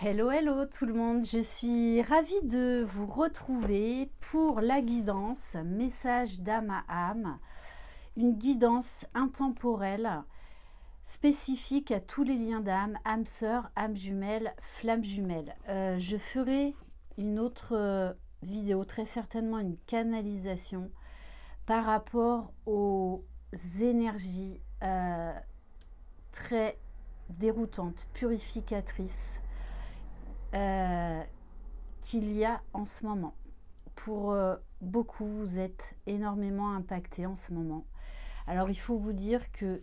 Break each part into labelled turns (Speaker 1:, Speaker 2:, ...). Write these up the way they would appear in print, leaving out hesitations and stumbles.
Speaker 1: Hello, hello tout le monde, je suis ravie de vous retrouver pour la guidance message d'âme à âme, une guidance intemporelle spécifique à tous les liens d'âme, âme sœur, âme jumelle, flamme jumelle. Je ferai une autre vidéo, très certainement une canalisation par rapport aux énergies très déroutantes, purificatrices qu'il y a en ce moment. Pour beaucoup, vous êtes énormément impactés en ce moment. Alors il faut vous dire que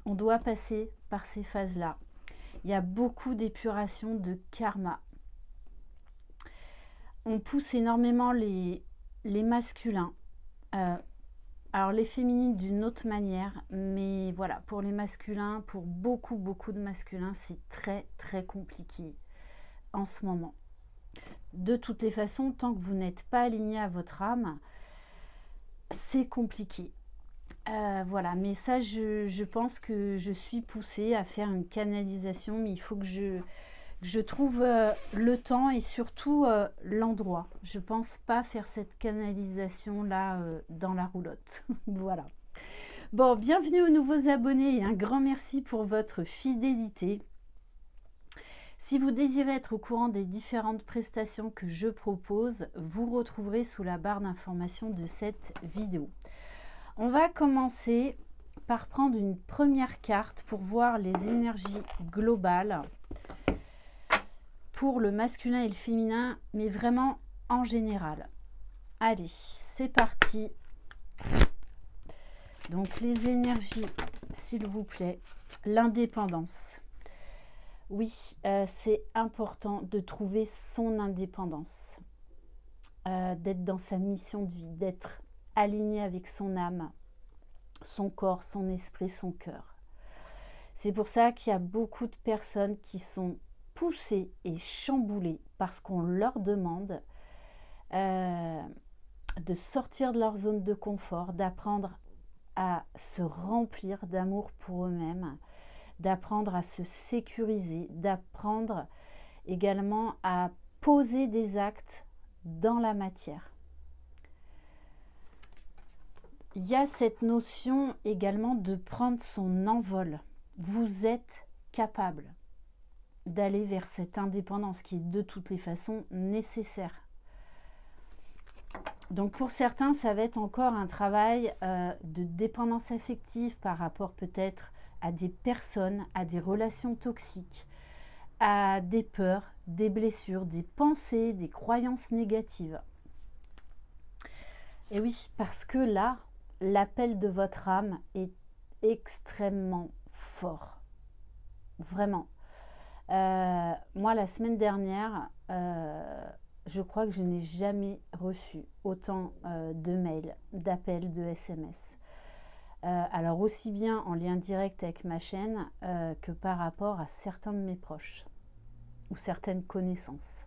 Speaker 1: on doit passer par ces phases-là. Il y a beaucoup d'épuration de karma. On pousse énormément les masculins. Alors les féminines d'une autre manière, mais voilà, pour les masculins, pour beaucoup de masculins, c'est très compliqué en ce moment. De toutes les façons, tant que vous n'êtes pas aligné à votre âme, c'est compliqué. Voilà, mais ça, je pense que je suis poussée à faire une canalisation, mais il faut que je trouve le temps et surtout l'endroit. Je pense pas faire cette canalisation là dans la roulotte. Voilà. Bon, bienvenue aux nouveaux abonnés et un grand merci pour votre fidélité. Si vous désirez être au courant des différentes prestations que je propose, vous retrouverez sous la barre d'information de cette vidéo. On va commencer par prendre une première carte pour voir les énergies globales pour le masculin et le féminin, mais vraiment en général. Allez, c'est parti. Donc les énergies, s'il vous plaît. L'indépendance. Oui, c'est important de trouver son indépendance, d'être dans sa mission de vie, d'être aligné avec son âme, son corps, son esprit, son cœur. C'est pour ça qu'il y a beaucoup de personnes qui sont poussées et chamboulées parce qu'on leur demande de sortir de leur zone de confort, d'apprendre à se remplir d'amour pour eux-mêmes, d'apprendre à se sécuriser, d'apprendre également à poser des actes dans la matière. Il y a cette notion également de prendre son envol. Vous êtes capable d'aller vers cette indépendance qui est de toutes les façons nécessaire. Donc pour certains, ça va être encore un travail de dépendance affective par rapport peut-être à des personnes, à des relations toxiques, à des peurs, des blessures, des pensées, des croyances négatives. Et oui, parce que là, l'appel de votre âme est extrêmement fort. Vraiment. Moi, la semaine dernière, je crois que je n'ai jamais reçu autant de mails, d'appels, de SMS. Alors aussi bien en lien direct avec ma chaîne que par rapport à certains de mes proches ou certaines connaissances.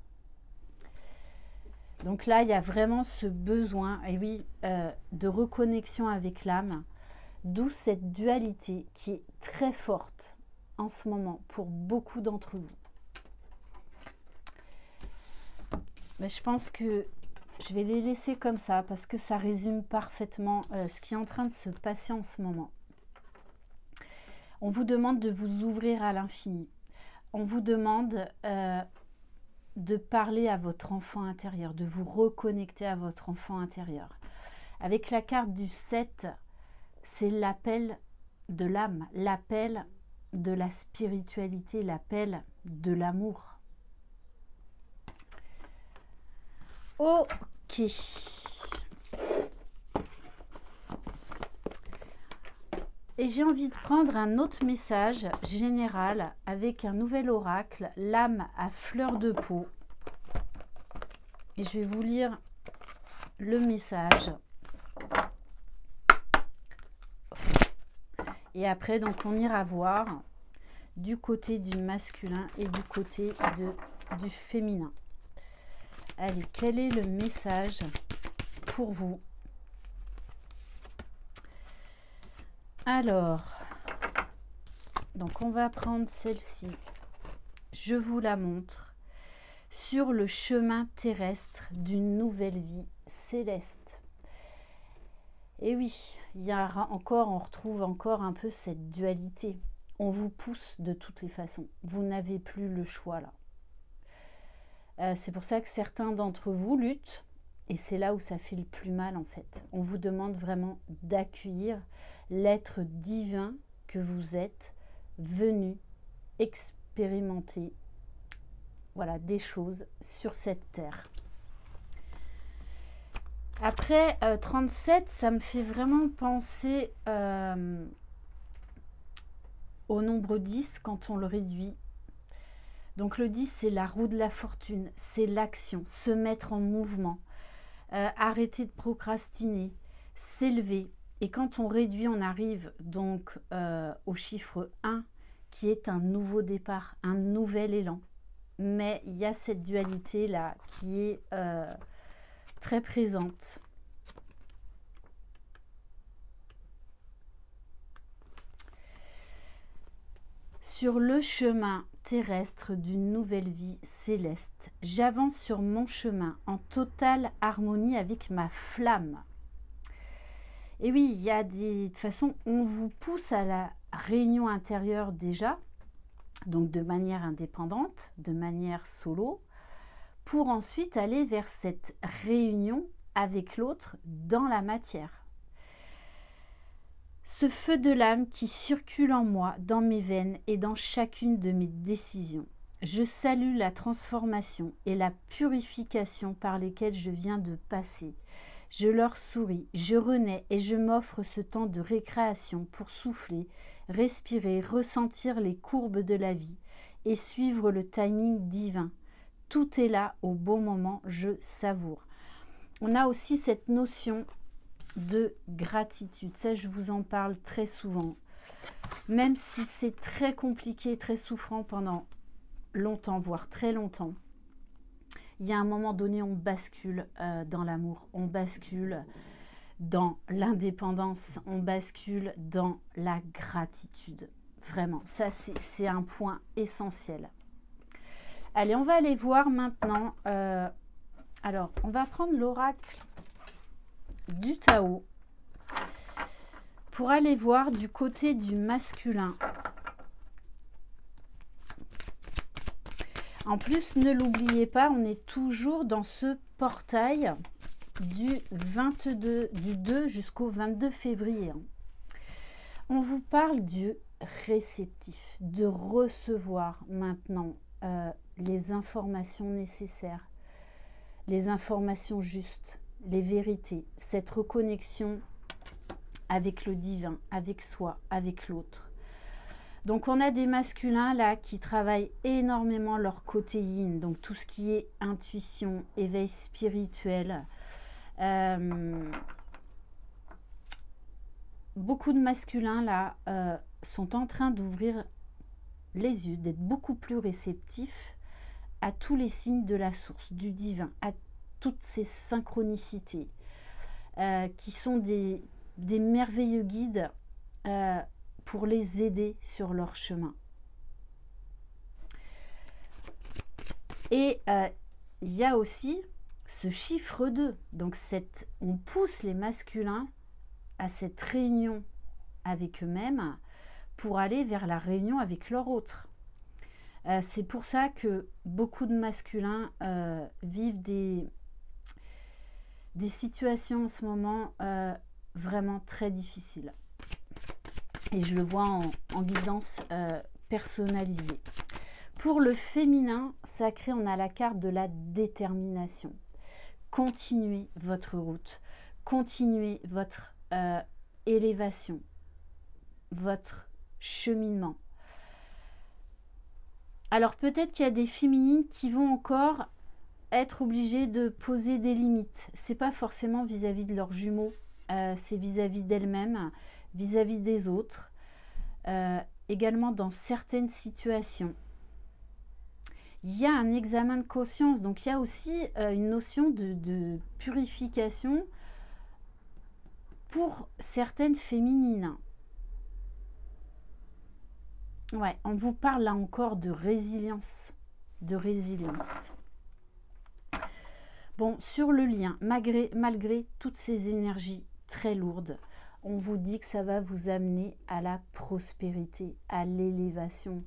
Speaker 1: Donc là, il y a vraiment ce besoin, et oui, de reconnexion avec l'âme, d'où cette dualité qui est très forte en ce moment pour beaucoup d'entre vous. Mais je pense que je vais les laisser comme ça parce que ça résume parfaitement ce qui est en train de se passer en ce moment. On vous demande de vous ouvrir à l'infini. On vous demande de parler à votre enfant intérieur, de vous reconnecter à votre enfant intérieur. Avec la carte du 7, c'est l'appel de l'âme, l'appel de la spiritualité, l'appel de l'amour. Ok. Et j'ai envie de prendre un autre message général avec un nouvel oracle, l'âme à fleur de peau. Et je vais vous lire le message. Et après, donc, on ira voir du côté du masculin et du côté du féminin. Allez, quel est le message pour vous? Alors, donc on va prendre celle-ci je vous la montre, sur le chemin terrestre d'une nouvelle vie céleste. Et oui, il y a encore, on retrouve encore un peu cette dualité. On vous pousse de toutes les façons. Vous n'avez plus le choix là. C'est pour ça que certains d'entre vous luttent. Et c'est là où ça fait le plus mal en fait. On vous demande vraiment d'accueillir l'être divin que vous êtes venu expérimenter, voilà, des choses sur cette terre. Après 37, ça me fait vraiment penser au nombre 10 quand on le réduit. Donc le 10, c'est la roue de la fortune, c'est l'action, se mettre en mouvement. Arrêter de procrastiner, s'élever. Et quand on réduit, on arrive donc au chiffre 1, qui est un nouveau départ, un nouvel élan. Mais il y a cette dualité-là qui est très présente. Sur le chemin terrestre d'une nouvelle vie céleste, j'avance sur mon chemin en totale harmonie avec ma flamme. Et oui, il y a des... De toute façon, on vous pousse à la réunion intérieure déjà, donc de manière indépendante, de manière solo, pour ensuite aller vers cette réunion avec l'autre dans la matière. Ce feu de l'âme qui circule en moi, dans mes veines et dans chacune de mes décisions. Je salue la transformation et la purification par lesquelles je viens de passer. Je leur souris, je renais et je m'offre ce temps de récréation pour souffler, respirer, ressentir les courbes de la vie et suivre le timing divin. Tout est là au bon moment, je savoure. On a aussi cette notion de gratitude. Ça, je vous en parle très souvent. Même si c'est très compliqué, très souffrant pendant longtemps, voire très longtemps, il y a un moment donné, on bascule dans l'amour, on bascule dans l'indépendance, on bascule dans la gratitude. Vraiment, ça, c'est un point essentiel. Allez, on va aller voir maintenant. Alors, on va prendre l'oracle du Tao pour aller voir du côté du masculin. En plus, ne l'oubliez pas, on est toujours dans ce portail du 2 jusqu'au 22 février. On vous parle du réceptif, de recevoir maintenant les informations nécessaires, les informations justes, les vérités, cette reconnexion avec le divin, avec soi, avec l'autre. Donc on a des masculins là qui travaillent énormément leur côté yin, donc tout ce qui est intuition, éveil spirituel. Beaucoup de masculins là sont en train d'ouvrir les yeux, d'être beaucoup plus réceptifs à tous les signes de la source, du divin, à toutes ces synchronicités qui sont des merveilleux guides pour les aider sur leur chemin. Et il y a aussi ce chiffre 2. Donc on pousse les masculins à cette réunion avec eux-mêmes pour aller vers la réunion avec leur autre. C'est pour ça que beaucoup de masculins vivent des situations en ce moment vraiment très difficiles. Et je le vois en guidance personnalisée. Pour le féminin sacré, on a la carte de la détermination. Continuez votre route, continuez votre élévation, votre cheminement. Alors peut-être qu'il y a des féminines qui vont encore être obligées de poser des limites. C'est pas forcément vis-à-vis de leurs jumeaux, c'est vis-à-vis d'elles-mêmes, vis-à-vis des autres, également dans certaines situations. Il y a un examen de conscience, donc il y a aussi une notion de purification pour certaines féminines. Ouais, on vous parle là encore de résilience. De résilience. Bon, sur le lien, malgré toutes ces énergies très lourdes, on vous dit que ça va vous amener à la prospérité, à l'élévation,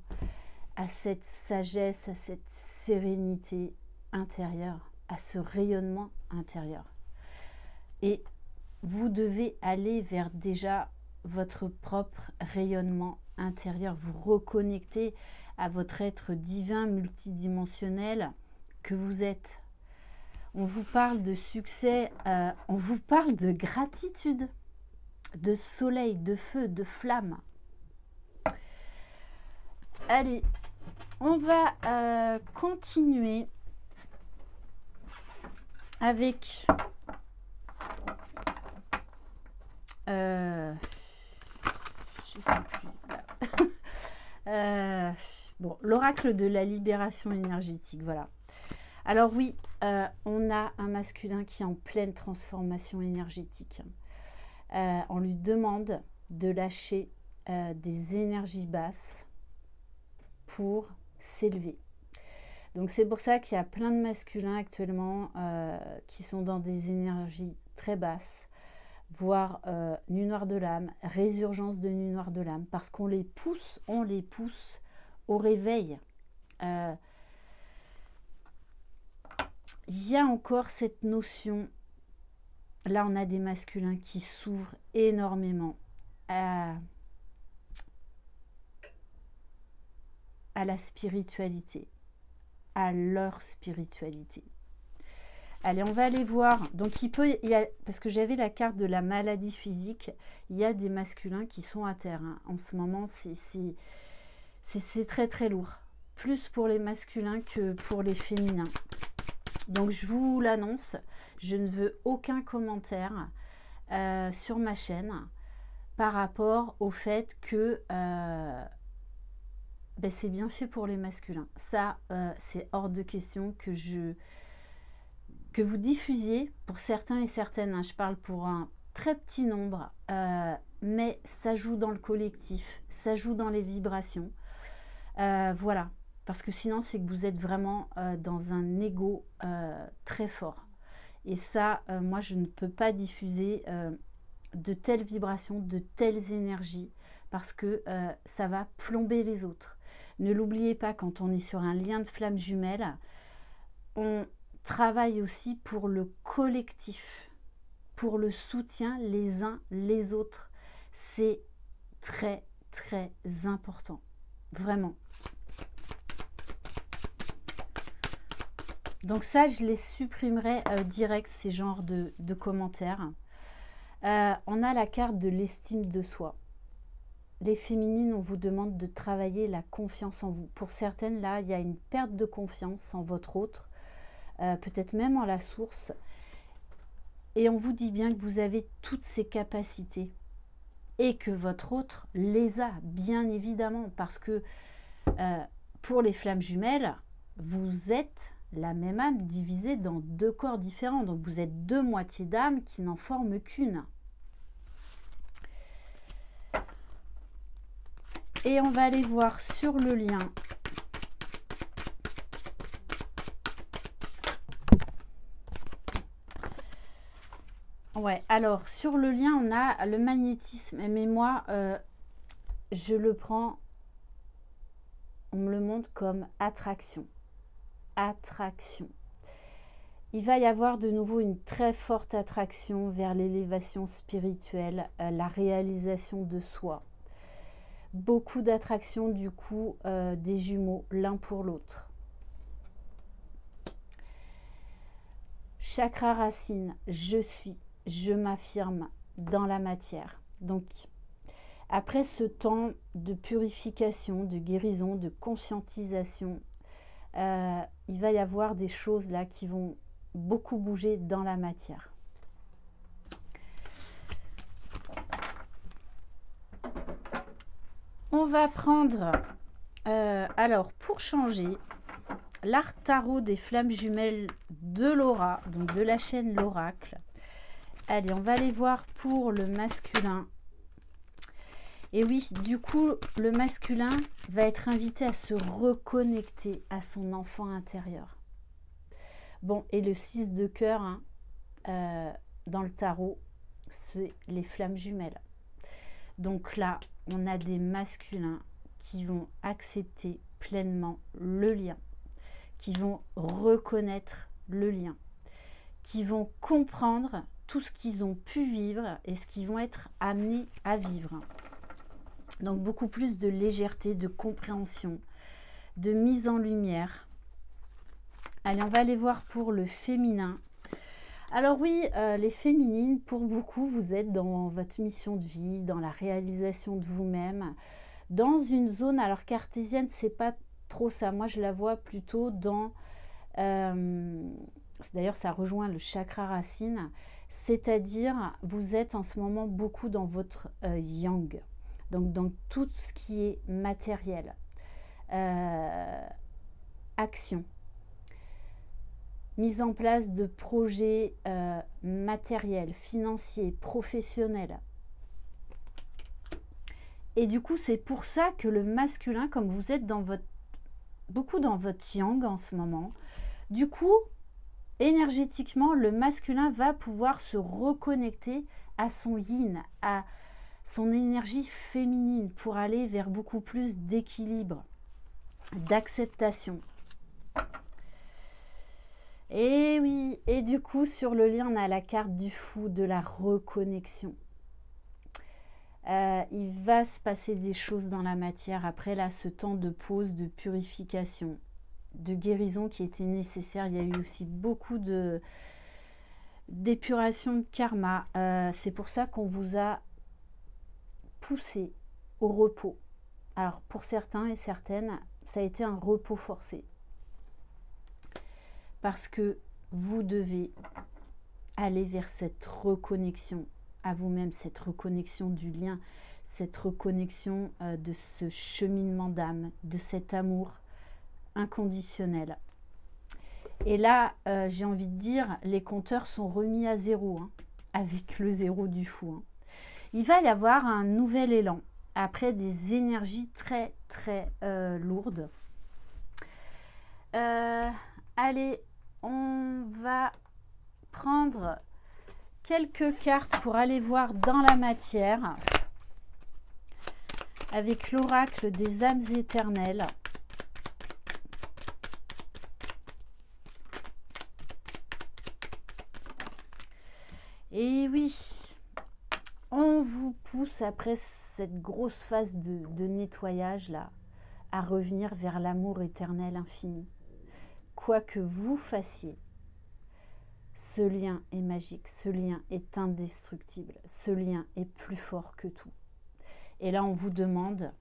Speaker 1: à cette sagesse, à cette sérénité intérieure, à ce rayonnement intérieur. Et vous devez aller vers déjà votre propre rayonnement intérieur, vous reconnecter à votre être divin multidimensionnel que vous êtes. On vous parle de succès, on vous parle de gratitude, de soleil, de feu, de flamme. Allez, on va continuer avec je sais plus. Bon, l'oracle de la libération énergétique, voilà. Alors oui, on a un masculin qui est en pleine transformation énergétique. On lui demande de lâcher des énergies basses pour s'élever. Donc c'est pour ça qu'il y a plein de masculins actuellement qui sont dans des énergies très basses, voire nuit noire de l'âme, résurgence de nuit noire de l'âme, parce qu'on les pousse au réveil. Il y a encore cette notion, là on a des masculins qui s'ouvrent énormément à la spiritualité, à leur spiritualité. Allez, on va aller voir. Donc, parce que j'avais la carte de la maladie physique, il y a des masculins qui sont à terre. Hein. En ce moment, c'est très très lourd. Plus pour les masculins que pour les féminins. Donc, je vous l'annonce, je ne veux aucun commentaire sur ma chaîne par rapport au fait que c'est bien fait pour les masculins. Ça, c'est hors de question que vous diffusiez pour certains et certaines. Hein, je parle pour un très petit nombre, mais ça joue dans le collectif, ça joue dans les vibrations. Voilà, parce que sinon, c'est que vous êtes vraiment dans un ego très fort. Et ça, moi, je ne peux pas diffuser de telles vibrations, de telles énergies, parce que ça va plomber les autres. Ne l'oubliez pas, quand on est sur un lien de flamme jumelle, on travaille aussi pour le collectif, pour le soutien les uns les autres. C'est très, très important. Vraiment. Donc ça, je les supprimerai direct, ces genres de commentaires. On a la carte de l'estime de soi. Les féminines, on vous demande de travailler la confiance en vous. Pour certaines, là, il y a une perte de confiance en votre autre, peut-être même en la source. Et on vous dit bien que vous avez toutes ces capacités et que votre autre les a, bien évidemment, parce que pour les flammes jumelles, vous êtes la même âme divisée dans deux corps différents. Donc, vous êtes deux moitiés d'âme qui n'en forment qu'une. Et on va aller voir sur le lien. Ouais, alors sur le lien, on a le magnétisme. Mais moi, je le prends, on me le montre comme attraction. Attraction. Il va y avoir de nouveau une très forte attraction vers l'élévation spirituelle, la réalisation de soi. Beaucoup d'attraction du coup des jumeaux l'un pour l'autre. Chakra racine, je suis, je m'affirme dans la matière. Donc, après ce temps de purification, de guérison, de conscientisation, il va y avoir des choses là qui vont beaucoup bouger dans la matière. On va prendre, alors pour changer, l'art tarot des flammes jumelles de Laura, donc de la chaîne l'oracle. Allez, on va aller voir pour le masculin. Et oui, du coup, le masculin va être invité à se reconnecter à son enfant intérieur. Bon, et le 6 de cœur, hein, dans le tarot, c'est les flammes jumelles. Donc là, on a des masculins qui vont accepter pleinement le lien, qui vont reconnaître le lien, qui vont comprendre tout ce qu'ils ont pu vivre et ce qu'ils vont être amenés à vivre. Donc beaucoup plus de légèreté, de compréhension, de mise en lumière. Allez, on va aller voir pour le féminin. Alors oui, les féminines, pour beaucoup, vous êtes dans votre mission de vie, dans la réalisation de vous-même, dans une zone, alors cartésienne, c'est pas trop ça. Moi, je la vois plutôt dans... d'ailleurs, ça rejoint le chakra racine, c'est-à-dire, vous êtes en ce moment beaucoup dans votre yang. Donc, dans tout ce qui est matériel, action, mise en place de projets matériels, financiers, professionnels. Et du coup, c'est pour ça que le masculin, comme vous êtes dans beaucoup dans votre yang en ce moment, du coup, énergétiquement, le masculin va pouvoir se reconnecter à son yin, à son énergie féminine pour aller vers beaucoup plus d'équilibre, d'acceptation. Et oui, et du coup, sur le lien, on a la carte du fou, de la reconnexion. Il va se passer des choses dans la matière après là, ce temps de pause, de purification, de guérison qui était nécessaire. Il y a eu aussi beaucoup d'épuration de karma. C'est pour ça qu'on vous a poussé au repos. Alors pour certains et certaines, ça a été un repos forcé. Parce que vous devez aller vers cette reconnexion à vous-même, cette reconnexion du lien, cette reconnexion de ce cheminement d'âme, de cet amour inconditionnel. Et là, j'ai envie de dire, les compteurs sont remis à zéro, hein, avec le zéro du fou. Hein. Il va y avoir un nouvel élan, après des énergies très, très lourdes. Allez, on va prendre quelques cartes pour aller voir dans la matière avec l'oracle des âmes éternelles. Et oui, on vous pousse après cette grosse phase de nettoyage là à revenir vers l'amour éternel infini. Quoi que vous fassiez, ce lien est magique, ce lien est indestructible, ce lien est plus fort que tout. Et là, on vous demande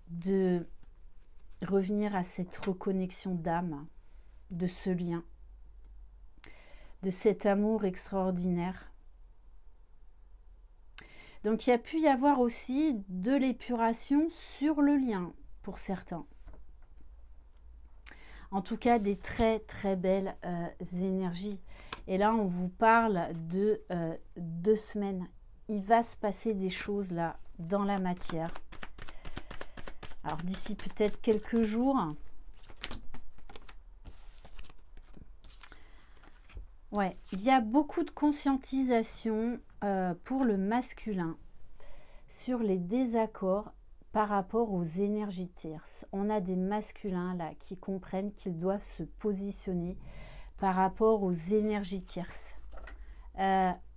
Speaker 1: de revenir à cette reconnexion d'âme, de ce lien, de cet amour extraordinaire. Donc, il y a pu y avoir aussi de l'épuration sur le lien pour certains. En tout cas, des très très belles énergies. Et là, on vous parle de 2 semaines. Il va se passer des choses là dans la matière. Alors d'ici peut-être quelques jours. Ouais, il y a beaucoup de conscientisation pour le masculin sur les désaccords par rapport aux énergies tierces. On a des masculins là qui comprennent qu'ils doivent se positionner par rapport aux énergies tierces.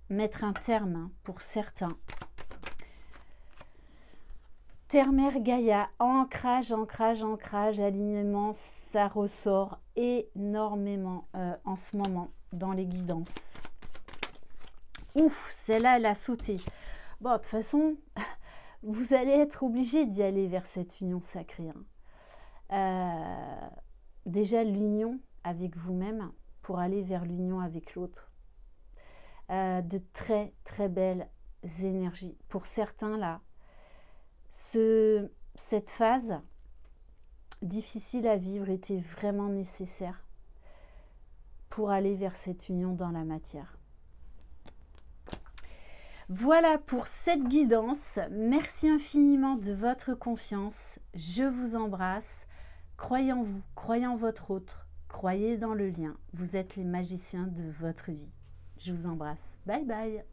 Speaker 1: Mettre un terme hein, pour certains. Terre-Mère Gaïa, ancrage, ancrage, ancrage, alignement, ça ressort énormément en ce moment dans les guidances. Ouf, celle-là, elle a sauté. Bon, de toute façon, vous allez être obligé d'y aller vers cette union sacrée. Hein. Déjà, l'union avec vous-même pour aller vers l'union avec l'autre. De très, très belles énergies. Pour certains, là, cette phase difficile à vivre était vraiment nécessaire pour aller vers cette union dans la matière. Voilà pour cette guidance. Merci infiniment de votre confiance. Je vous embrasse. Croyez en vous, croyez en votre autre, croyez dans le lien. Vous êtes les magiciens de votre vie. Je vous embrasse. Bye bye.